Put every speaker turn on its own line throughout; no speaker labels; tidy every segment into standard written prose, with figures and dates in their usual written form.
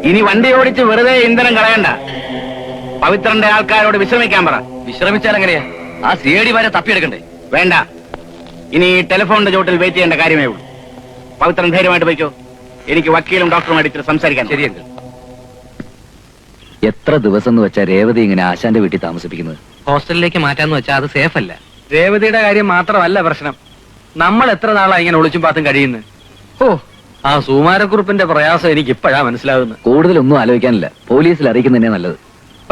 ഇനി വണ്ടി ഓടിച്ച് വെറുതെ ഇന്ധനം കളയണ്ട. പവിത്രന്റെ ആൾക്കാരോട് വിശ്രമിക്കാൻ പറ.
വിശ്രമിച്ചാൽ എങ്ങനെയാ? ആ CID വരെ തപ്പിയെടുക്കണ്ടേ?
വേണ്ട, ഇനി ടെലിഫോണിന്റെ ചോട്ടിൽ വെയിറ്റ് ചെയ്യേണ്ട കാര്യമേ ഉള്ളൂ. പവിത്രൻ ധൈര്യമായിട്ട് പോയിക്കോ. എനിക്ക് വക്കീലും ഡോക്ടറും അടിച്ച് സംസാരിക്കാൻ.
ശരിയെങ്കിൽ എത്ര ദിവസം എന്ന് വെച്ചാ രേവതി ഇങ്ങനെ ആശാന്റെ വീട്ടിൽ താമസിപ്പിക്കുന്നത്?
ഹോസ്റ്റലിലേക്ക് മാറ്റാന്ന് വെച്ചാൽ അത് സേഫ് അല്ല.
രേവതിയുടെ കാര്യം മാത്രമല്ല പ്രശ്നം, നമ്മൾ എത്ര നാളാ ഇങ്ങനെ ഒളിച്ചും പാത്തും കഴിയുന്നു. ഓ, ആ സുമാരക്കുറുപ്പിന്റെ പ്രയാസം എനിക്ക് ഇപ്പോഴാ മനസ്സിലാകുന്നത്.
കൂടുതലൊന്നും ആലോചിക്കാനില്ല, പോലീസിൽ അറിയിക്കുന്നതന്നെ നല്ലത്.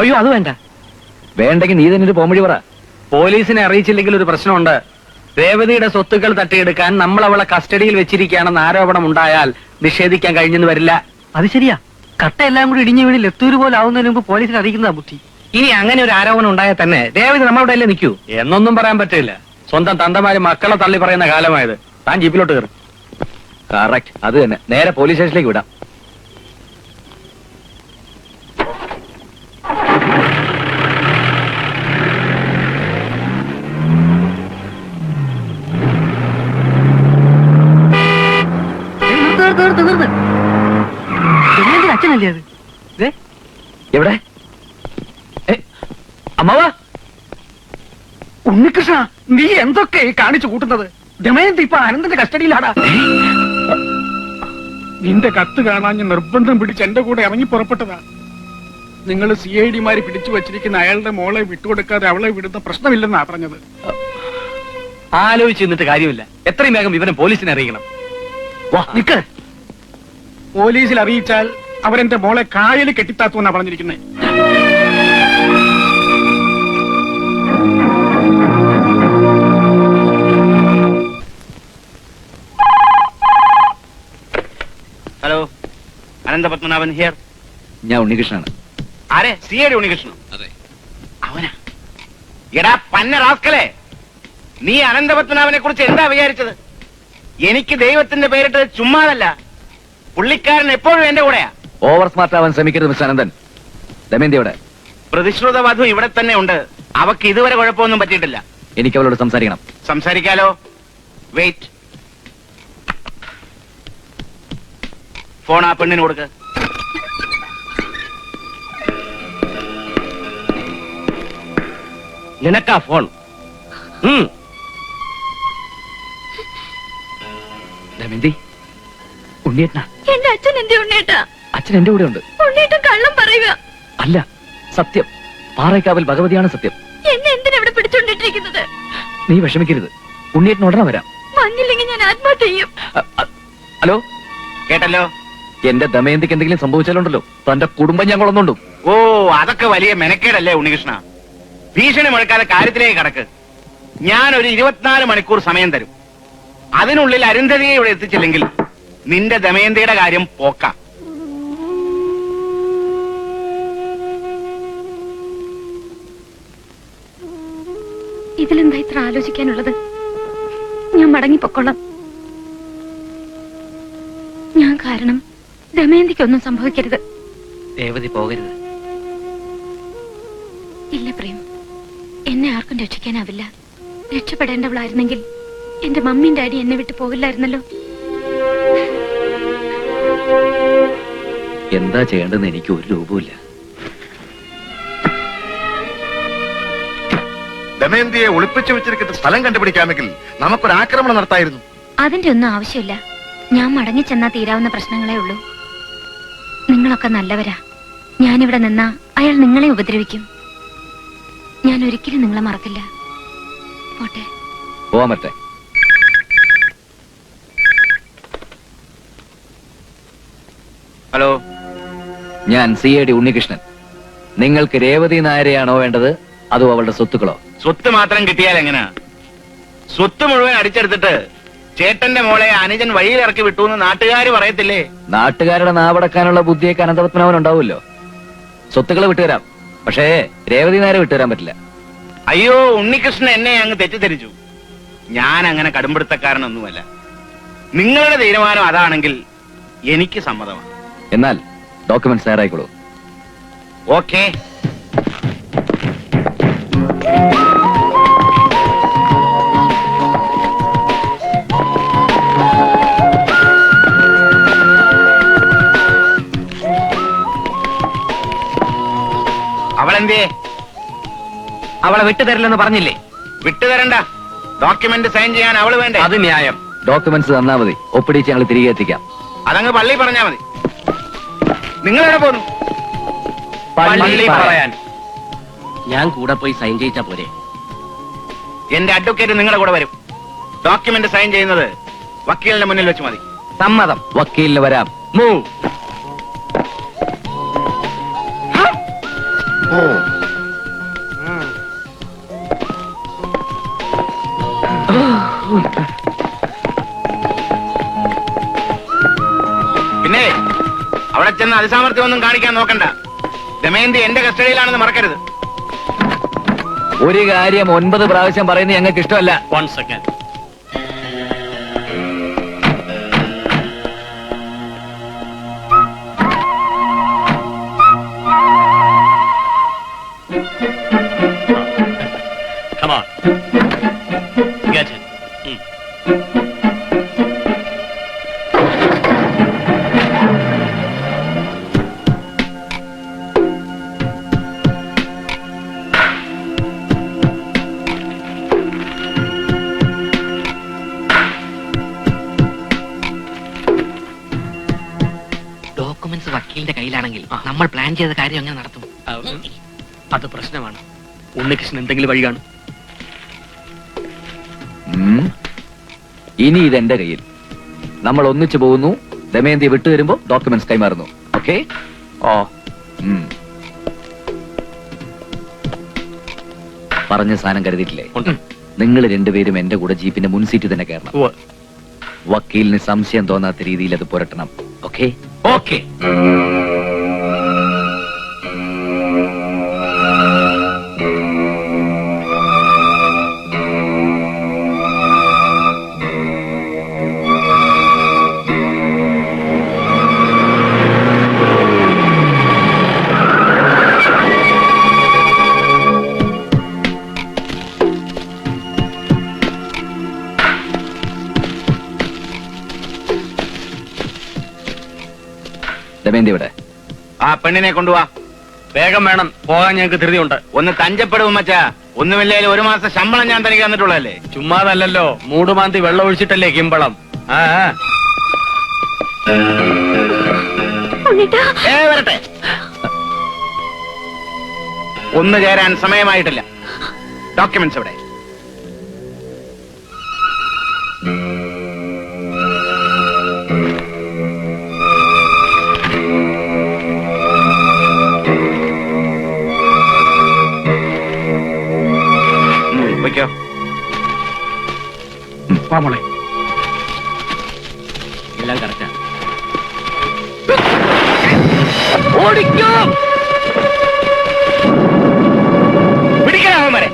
അയ്യോ, അത് വേണ്ട.
വേണ്ടെങ്കിൽ നീ തന്നെ ഒരു പോംവഴി പറ.
പോലീസിനെ അറിയിച്ചില്ലെങ്കിൽ ഒരു പ്രശ്നമുണ്ട്. രേവതിയുടെ സ്വത്തുക്കൾ തട്ടിയെടുക്കാൻ നമ്മൾ അവളെ കസ്റ്റഡിയിൽ വെച്ചിരിക്കുകയാണെന്ന് ആരോപണം ഉണ്ടായാൽ നിഷേധിക്കാൻ കഴിഞ്ഞെന്ന് വരില്ല.
അത് ശരിയാ. കട്ട എല്ലാം കൂടി ഇടിഞ്ഞു വീട് ലെത്തൂര് പോലെ ആവുന്നതിന് മുമ്പ് പോലീസിനെ അറിയിക്കുന്നതാ ബുദ്ധി.
ഇനി അങ്ങനെ ഒരു ആരോപണം ഉണ്ടായാൽ തന്നെ രേവതി നമ്മളോട് അല്ലേ നിൽക്കൂ?
എന്നൊന്നും പറയാൻ പറ്റില്ല. സ്വന്തം തന്തമാര് മക്കളെ തള്ളി പറയുന്ന കാലമായത്. താൻ ജീപ്പിലോട്ട് കയറും.
കറക്റ്റ്, അത് തന്നെ. നേരെ പോലീസ് സ്റ്റേഷനിലേക്ക് വിടാം.
അച്ഛനല്ലേ അത്?
എവിടെ? അമ്മാവ,
ഉണ്ണികൃഷ്ണ, നീ എന്തൊക്കെ കാണിച്ചു കൂട്ടുന്നത്? ദമയന്തി ഇപ്പൊ അനന്തന്റെ കസ്റ്റഡിയിലാടാ.
നിന്റെ കത്ത് കാണാൻ നിർബന്ധം പിടിച്ച് എന്റെ കൂടെ ഇറങ്ങി പുറപ്പെട്ടതാ. നിങ്ങൾ CID-മാര് പിടിച്ചു വച്ചിരിക്കുന്ന അയാളുടെ മോളെ വിട്ടുകൊടുക്കാതെ അവളെ വിടുന്ന പ്രശ്നമില്ലെന്നാ പറഞ്ഞത്.
ആലോചിച്ച് നിന്നിട്ട് കാര്യമില്ല. എത്രയും വേഗം ഇവനെ പോലീസിനെ അറിയിക്കണം.
നിക്ക്, പോലീസിൽ അറിയിച്ചാൽ അവരെന്റെ മോളെ കായൽ കെട്ടിത്താത്തുവെന്നാ പറഞ്ഞിരിക്കുന്നത്.
Hello, Ananthapadmanabhan here.
ഞാൻ ഉണ്ണികൃഷ്ണനാണ്.
ആരെ? CID ഉണ്ണികൃഷ്ണൻ?
അതെ.
അവനാ? എടാ പന്ന റാസ്കലേ, നീ അനന്തപത്മനാഭനെ കുറിച്ച് എന്താ വിചാരിച്ചത്? എനിക്ക് ദൈവത്തിന്റെ പേരിട്ട് ചുമ്മാതല്ല. പുള്ളിക്കാരൻ എപ്പോഴും എന്റെ കൂടെയാ.
ഓവർ സ്മാർട്ട് ആവാൻ ശ്രമിക്കരുത് മിസ്റ്റർ അനന്തൻ. ദമയന്തി എവിടെ?
പ്രതിശ്രുത വധു ഇവിടെ തന്നെ ഉണ്ട്. അവക്ക് ഇതുവരെ കുഴപ്പമൊന്നും പറ്റിയിട്ടില്ല.
എനിക്ക് അവളോട് സംസാരിക്കണം.
സംസാരിക്കാലോ? വെയിറ്റ്. ഫോൺ ആ പെണ്ണിന് കൊടുക്ക. നിനക്കാ ഫോൺ?
ദമയന്തി, ഉണ്ണിയേട്ടനാ.
എന്റെ അച്ഛൻ എന്റെ ഉണ്ണേട്ടാ.
അച്ഛൻ എന്റെ കൂടെ ഉണ്ട്.
ഉണ്ണേട്ടൻ കള്ളം പറയുക.
അല്ല, സത്യം. പാറയ്ക്കാവിൽ ഭഗവതിയാണ് സത്യം.
എന്നെ എന്തിനാ ഇവിടെ പിടിച്ചോണ്ടിട്ടിരിക്കുന്നത്?
നീ വിഷമിക്കരുത്, ഉണ്ണിയേട്ടൻ ഉടനെ വരാം.
വന്നില്ലെങ്കിൽ ഞാൻ ആത്മഹത്യ ചെയ്യും.
ഹലോ,
കേട്ടല്ലോ?
എന്റെ ദമയന്തിക്ക് എന്തെങ്കിലും സംഭവിച്ചാലുണ്ടല്ലോ തന്റെ കുടുംബം ഞാൻ കൊളന്നുണ്ടും.
ഓ, അതൊക്കെ വലിയ മെനക്കേടല്ലേ ഉണ്ണികൃഷ്ണ? ഭീഷണി മുഴക്കാതെ കാര്യത്തിലേക്ക് കടക്ക്. ഞാനൊരു 24 മണിക്കൂർ സമയം തരും. അതിനുള്ളിൽ അരുന്ധതിയെ ഇവിടെ എത്തിച്ചില്ലെങ്കിൽ നിന്റെ ദമയന്തിയുടെ കാര്യം പോക്കാം.
ഇതിലെന്താ ഇത്ര ആലോചിക്കാനുള്ളത്? ഞാൻ മടങ്ങിപ്പൊക്കോളാം. ഞാൻ കാരണം ദമയന്തിക്കൊന്നും സംഭവിക്കരുത്.
രേവതി പോകരുത്.
ഇല്ല പ്രേം, എന്നെ ആർക്കും രക്ഷിക്കാനാവില്ല. രക്ഷപ്പെടേണ്ടവളായിരുന്നെങ്കിൽ എന്റെ മമ്മിയും ഡാഡി എന്നെ വിട്ടു പോകില്ലായിരുന്നല്ലോ.
എന്താ ചെയ്യേണ്ടതെന്ന് എനിക്ക് ഒരു രൂപമില്ല.
ദമയന്തിയെ ഒളിപ്പിച്ചു വെച്ചിരിക്കുന്ന സ്ഥലം കണ്ടുപിടിക്കാമെങ്കിൽ നമുക്കൊരു ആക്രമണം നടത്തായിരുന്നു.
അതിന്റെ ഒന്നും ആവശ്യമില്ല. ഞാൻ മടങ്ങിച്ചെന്നാ തീരാവുന്ന പ്രശ്നങ്ങളേ ഉള്ളൂ. നിങ്ങളൊക്കെ നല്ലവരാ. ഞാനിവിടെ നിന്നാ അയാൾ നിങ്ങളെ ഉപദ്രവിക്കും. ഞാൻ ഒരിക്കലും നിങ്ങളെ മറക്കില്ല. പോട്ടെ.
പോവാൻ പറ്റേ?
ഹലോ,
ഞാൻ CID ഉണ്ണികൃഷ്ണൻ. നിങ്ങൾക്ക് രേവതി നായരെയാണോ വേണ്ടത്, അതോ അവളുടെ സ്വത്തുക്കളോ?
സ്വത്ത് മാത്രം കിട്ടിയാൽ എങ്ങനാ? സ്വത്ത് മുഴുവൻ അടിച്ചെടുത്തിട്ട് ചേട്ടന്റെ മോളെ അനുജൻ വഴിയിലിറക്കി വിട്ടു എന്ന് നാട്ടുകാര് പറയത്തില്ലേ?
നാട്ടുകാരുടെ നാവടക്കാനുള്ള ബുദ്ധിയൊക്കെ അനന്തപത്മനാഭൻ ഉണ്ടാവുമല്ലോ. സ്വത്തുക്കളെ വിട്ടുതരാം, പക്ഷേ രേവതി നായരെ വിട്ടുതരാൻ പറ്റില്ല.
അയ്യോ, ഉണ്ണികൃഷ്ണൻ എന്നെ അങ്ങ് തെറ്റിദ്ധരിച്ചു. ഞാൻ അങ്ങനെ കടുംപിടുത്തക്കാരനൊന്നുമല്ല. നിങ്ങളുടെ തീരുമാനം അതാണെങ്കിൽ എനിക്ക് സമ്മതമാണ്.
എന്നാൽ ഡോക്യുമെന്റ്സ് തയ്യാറായിക്കോളൂ.
ഓക്കേ. അവളെന്തേ?
അവളെ വിട്ടുതരില്ലെന്ന് പറഞ്ഞില്ലേ?
വിട്ടുതരണ്ട. ഡോക്യുമെന്റ് സൈൻ ചെയ്യാൻ അവള് വേണ്ടേ?
അത് ന്യായം.
ഡോക്യുമെന്റ്സ് തന്നാ മതി, ഒപ്പിടിച്ച് ഞങ്ങൾ തിരികെ എത്തിക്കാം.
അതങ്ങ് പള്ളി പറഞ്ഞാ മതി. നിങ്ങൾ എവിടെ പോന്നു?
പള്ളി പറയാൻ.
ഞാൻ കൂടെ പോയി സൈൻ ചെയ്യിച്ചാ പോരെ?
എന്റെ അഡ്വക്കേറ്റ് നിങ്ങളുടെ കൂടെ വരും. ഡോക്യുമെന്റ് സൈൻ ചെയ്യുന്നത് വക്കീലിന്റെ മുന്നിൽ വെച്ച് മതി.
സമ്മതം.
വക്കീലിന് വരാം.
മൂവ്.
ഓ
പിന്നെ അവിടെ ചെന്ന് അതിസാമർത്ഥ്യമൊന്നും കാണിക്കാൻ നോക്കണ്ട. ദമയന്തി എന്റെ കസ്റ്റഡിയിലാണെന്ന് മറക്കരുത്.
ഒരു കാര്യം 9 പ്രാവശ്യം പറയുന്നത് ഞങ്ങൾക്ക് ഇഷ്ടമല്ല.
1 second. Come on. Get it.
Documents വക്കീലിന്റെ കയ്യിലാണെങ്കിൽ നമ്മൾ പ്ലാൻ ചെയ്ത കാര്യം എങ്ങനെ നടത്തും?
അത് പ്രശ്നമാണ്. ഉണ്ണികൃഷ്ണൻ എന്തെങ്കിലും വഴി കാണും.
ഇനി ഇതെന്റെ കയ്യിൽ. നമ്മൾ ഒന്നിച്ചു പോകുന്നു. ദമയന്തി വിട്ടുതരുമ്പോ ഡോക്യുമെന്റ്സ് കൈമാറുന്നു. ഓക്കെ?
ഓ,
പറഞ്ഞ സാധനം കരുതിയിട്ടില്ലേ?
ഉണ്ട്.
നിങ്ങൾ രണ്ടുപേരും എന്റെ കൂടെ ജീപ്പിന്റെ മുൻ സീറ്റ് തന്നെ കയറണം.
ഉവ്വ്.
വക്കീലിന് സംശയം തോന്നാത്ത രീതിയിൽ അത് പുരട്ടണം. ഓക്കെ?
ഓക്കെ.
ദമയന്തി ഇവിടെ.
ആ പെണ്ണിനെ കൊണ്ടുപോവാ.
വേഗം വേണം, പോകാൻ ഞങ്ങൾക്ക് ധൃതിയുണ്ട്.
ഒന്ന് തഞ്ചപ്പെടും മച്ചാ. ഒന്നുമില്ലേലും 1 മാസം ശമ്പളം ഞാൻ തനിക്ക് തന്നിട്ടുള്ളതല്ലേ.
ചുമ്മാതല്ലോ, മൂടുമാന്തി വെള്ളം ഒഴിച്ചിട്ടല്ലേ കിമ്പളം. ആ
വരട്ടെ. ഒന്ന് ചേരാൻ സമയമായിട്ടില്ല. ഡോക്യുമെന്റ്സ് എവിടെ? വയ്ക്കോ.
മോളെ
എല്ലാം കറക്റ്റാണ്.
പിടിക്കണം വരെ.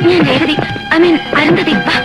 ഞാൻ രേവതി, ഐ മീൻ അരുന്ധതി. വാ.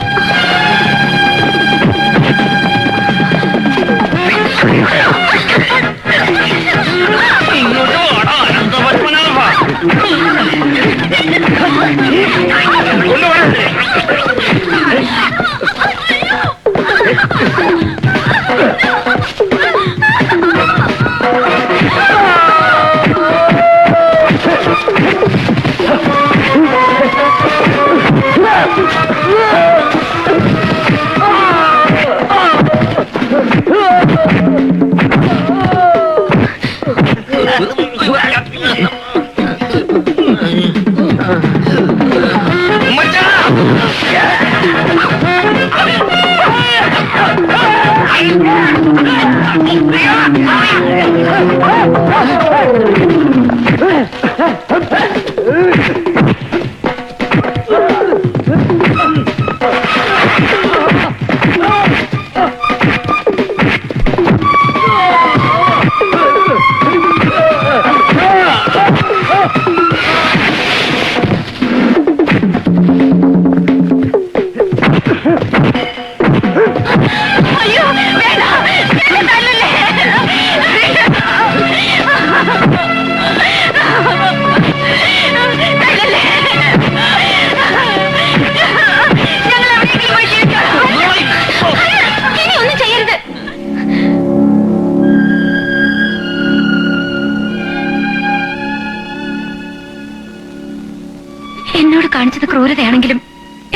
എന്നോട് കാണിച്ചത് ക്രൂരതയാണെങ്കിലും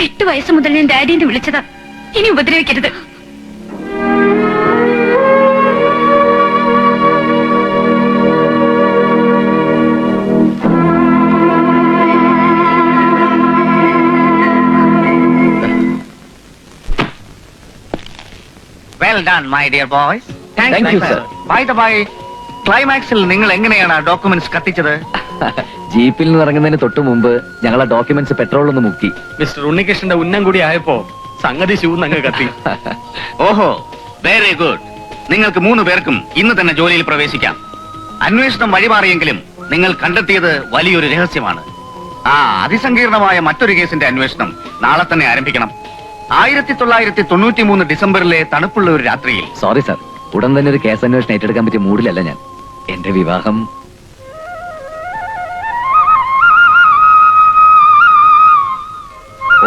8 വയസ്സ് മുതൽ ഞാൻ ഡാഡിന്ന് വിളിച്ചതാ. ഇനി ഉപദ്രവിക്കരുത്.
Well done my dear boys.
Thank you, sir.
By the by, ക്ലൈമാക്സിൽ നിങ്ങൾ എങ്ങനെയാണ് ഡോക്യുമെന്റ്സ് കത്തിച്ചത്?
ജീപ്പിൽ നിന്ന് ഇറങ്ങുന്നതിന് തൊട്ടു മുമ്പ് ഞങ്ങളെ ഡോക്യുമെന്റ്സ് പെട്രോളൊന്ന് മുക്കി.
മിസ്റ്റർ ഉണ്ണികൃഷ്ണന്റെ ഉന്നം കൂടി ആയപ്പോ സംഗതി ശൂന്നങ്ങ് കത്തി.
ഓഹോ, വെരി ഗുഡ്. നിങ്ങൾക്ക് 3 പേർക്കും ഇന്ന് തന്നെ ജോലിയിൽ പ്രവേശിക്കാം. അന്വേഷണം വഴിമാറിയെങ്കിലും നിങ്ങൾ കണ്ടെത്തിയത് വലിയൊരു രഹസ്യമാണ്. അതിസങ്കീർണമായ മറ്റൊരു കേസിന്റെ അന്വേഷണം നാളെ തന്നെ ആരംഭിക്കണം. 1993 ഡിസംബറിലെ തണുപ്പുള്ള ഒരു രാത്രിയിൽ.
സോറി സാർ, ഉടൻ തന്നെ ഒരു കേസ് അന്വേഷണം ഏറ്റെടുക്കാൻ പറ്റിയ മൂഡിലല്ല ഞാൻ. എന്റെ വിവാഹം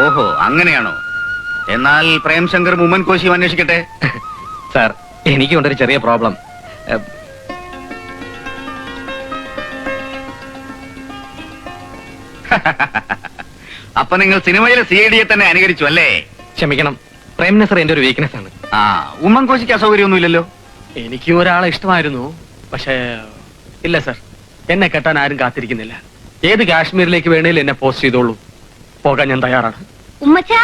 ഓഹോ, അങ്ങനെയാണോ? എന്നാൽ പ്രേംശങ്കർ ഉമ്മൻ കോശിയും അന്വേഷിക്കട്ടെ.
സാർ, എനിക്കുണ്ടൊരു ചെറിയ പ്രോബ്ലം.
അപ്പൊ നിങ്ങൾ സിനിമയിലെ CID തന്നെ അനുകരിച്ചു അല്ലേ?
ക്ഷമിക്കണം, പ്രേംനസർ എന്റെ ഒരു വീക്ക്നെസ് ആണ്.
ഉമ്മൻ കോശിക്ക് അസൗകര്യമൊന്നുമില്ലല്ലോ?
എനിക്കും ഒരാളെ ഇഷ്ടമായിരുന്നു. പക്ഷേ ഇല്ല സാർ, എന്നെ കെട്ടാൻ ആരും കാത്തിരിക്കുന്നില്ല. ഏത് കാശ്മീരിലേക്ക് വേണേലും എന്നെ പോസ്റ്റ് ചെയ്തോളൂ, പോകാൻ ഞാൻ തയ്യാറാണ്.
ഉമ്മച്ചാ,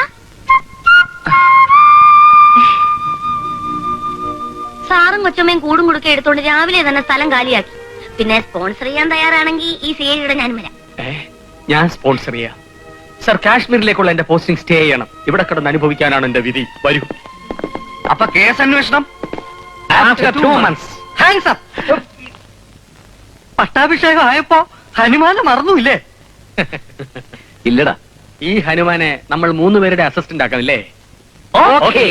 സാറും കൊച്ചമ്മയും കൂടും കുടുക്കെ എടുത്തോണ്ട് രാവിലെ തന്നെ സ്ഥലം കാലിയാക്കി. പിന്നെ സ്പോൺസർ ചെയ്യാൻ തയ്യാറാണെങ്കിൽ ഈ CID ഞാൻ വരാം.
ഞാൻ സ്പോൺസർ ചെയ്യാം. സർ, കാശ്മീരിലേക്കുള്ള എന്റെ പോസ്റ്റിംഗ് സ്റ്റേ ചെയ്യണം. ഇവിടെ കിടന്ന് അനുഭവിക്കാനാണ് എന്റെ വിധി. വരൂ.
അപ്പൊ കേസ് അന്വേഷണം
After 2 months.
Hands up. പട്ടാഭിഷേകം ആയപ്പോ ഹനുമാനെ മറന്നുമില്ലേ?
ഇല്ലടാ.
ഈ ഹനുമാനെ നമ്മൾ 3 പേരുടെ അസിസ്റ്റന്റ് ആക്കാം, അല്ലേ?
ഓക്കേ.